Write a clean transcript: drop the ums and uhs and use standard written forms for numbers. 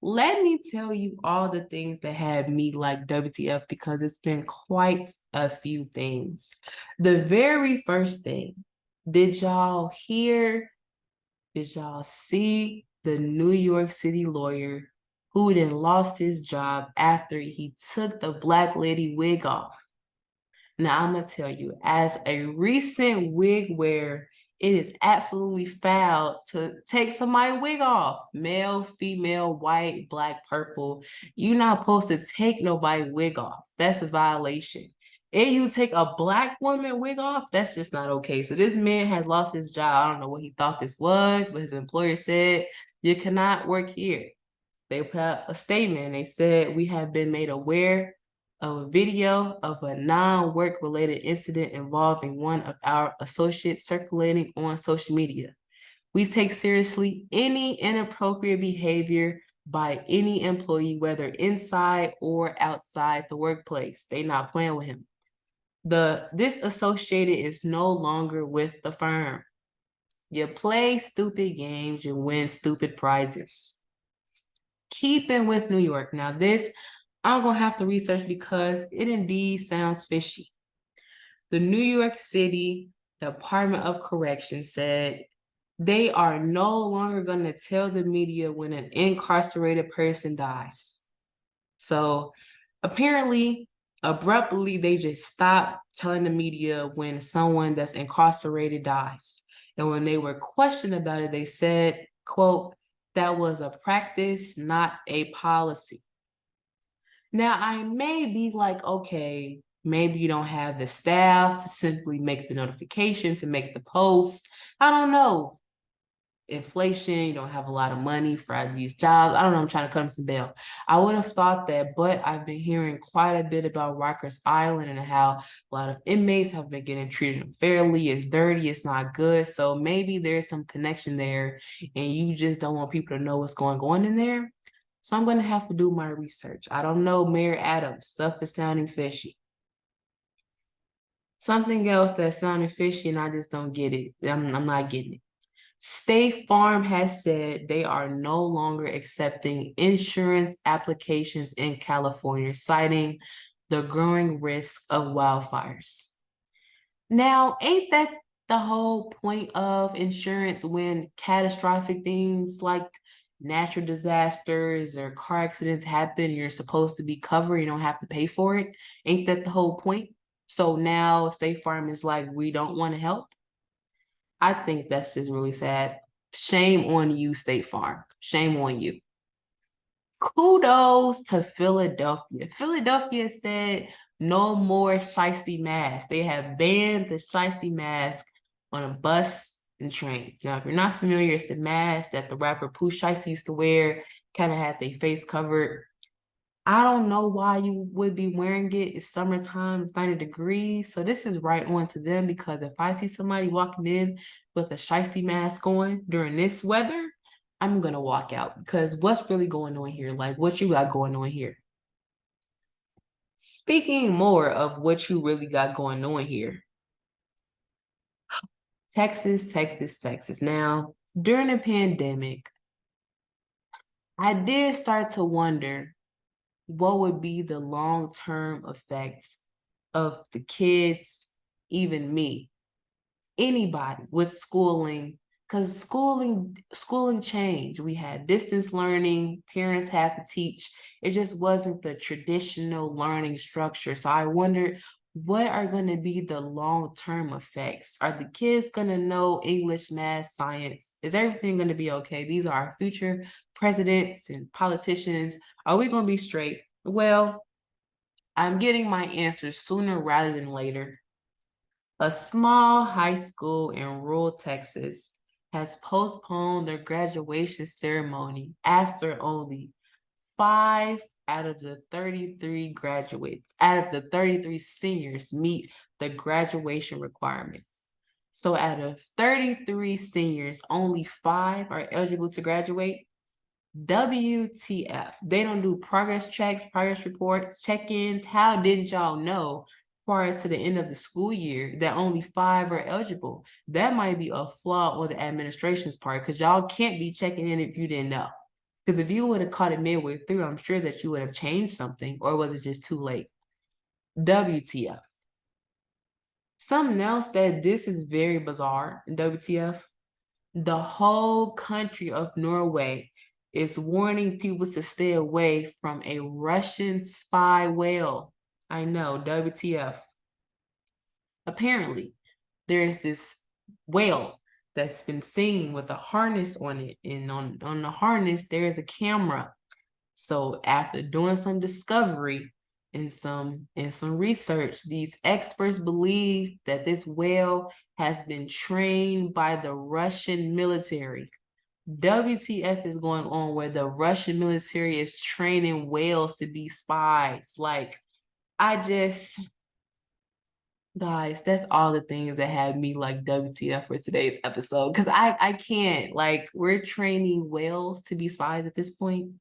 Let me tell you all the things that had me like WTF because it's been quite a few things. The very first thing, did y'all hear, did y'all see the New York City lawyer who then lost his job after he took the black lady wig off? Now, I'm going to tell you, as a recent wig wearer, it is absolutely foul to take somebody's wig off. Male, female, white, black, purple. You're not supposed to take nobody's wig off. That's a violation. If you take a black woman wig off, that's just not okay. So this man has lost his job. I don't know what he thought this was, but his employer said, you cannot work here. They put out a statement and they said, we have been made aware of a video of a non-work related incident involving one of our associates circulating on social media. We take seriously any inappropriate behavior by any employee, whether inside or outside the workplace. They not playing with him. This associated is no longer with the firm. You play stupid games, you win stupid prizes. Keeping with New York. Now this, I'm going to have to research because it indeed sounds fishy. The New York City Department of Corrections said they are no longer going to tell the media when an incarcerated person dies. So apparently, abruptly, they just stopped telling the media when someone that's incarcerated dies. And when they were questioned about it, they said, quote, that was a practice, not a policy. Now, I may be like, okay, maybe you don't have the staff to simply make the notification, to make the post. I don't know. Inflation, you don't have a lot of money for these jobs. I don't know, I'm trying to cut them some bail. I would have thought that, but I've been hearing quite a bit about Rikers Island and how a lot of inmates have been getting treated unfairly. It's dirty, it's not good. So maybe there's some connection there and you just don't want people to know what's going on in there. So I'm going to have to do my research. I don't know, Mayor Adams, stuff is sounding fishy. Something else that's sounding fishy and I just don't get it. I'm not getting it. State Farm has said they are no longer accepting insurance applications in California, citing the growing risk of wildfires. Now, ain't that the whole point of insurance when catastrophic things like natural disasters or car accidents happen, you're supposed to be covered, you don't have to pay for it? Ain't that the whole point? So now State Farm is like, we don't want to help. I think that's just really sad. Shame on you, State Farm. Shame on you. Kudos to Philadelphia. Philadelphia said no more shiesty masks. They have banned the shiesty mask on a bus and trains. Now, if you're not familiar, it's the mask that the rapper Pooh Shiesty used to wear, kind of had their face covered. I don't know why you would be wearing it. It's summertime, it's 90 degrees. So this is right on to them because if I see somebody walking in with a shiesty mask on during this weather, I'm going to walk out because what's really going on here? Like what you got going on here? Speaking more of what you really got going on here. Texas, Texas, Texas. Now, during the pandemic, I did start to wonder what would be the long-term effects of the kids, even me, anybody with schooling, because schooling changed. We had distance learning, parents had to teach. It just wasn't the traditional learning structure. So I wondered, what are going to be the long-term effects? Are the kids going to know English, math, science? Is everything going to be okay? These are our future presidents and politicians. Are we going to be straight? Well, I'm getting my answers sooner rather than later. A small high school in rural Texas has postponed their graduation ceremony after only 5 out of the 33 graduates, out of the 33 seniors meet the graduation requirements. So out of 33 seniors, only 5 are eligible to graduate. WTF. They don't do progress checks, progress reports, check-ins. How didn't y'all know prior to the end of the school year that only 5 are eligible? That might be a flaw on the administration's part because y'all can't be checking in if you didn't know. Because if you would have caught it midway through, I'm sure that you would have changed something, or was it just too late? WTF. Something else that this is very bizarre, WTF. The whole country of Norway is warning people to stay away from a Russian spy whale. I know, WTF. Apparently, there's this whale that's been seen with a harness on it, and on the harness, there is a camera. So after doing some discovery and some research, these experts believe that this whale has been trained by the Russian military. WTF is going on where the Russian military is training whales to be spies. Like, guys, that's all the things that had me like WTF for today's episode. Cause I can't, like, we're training whales to be spies at this point.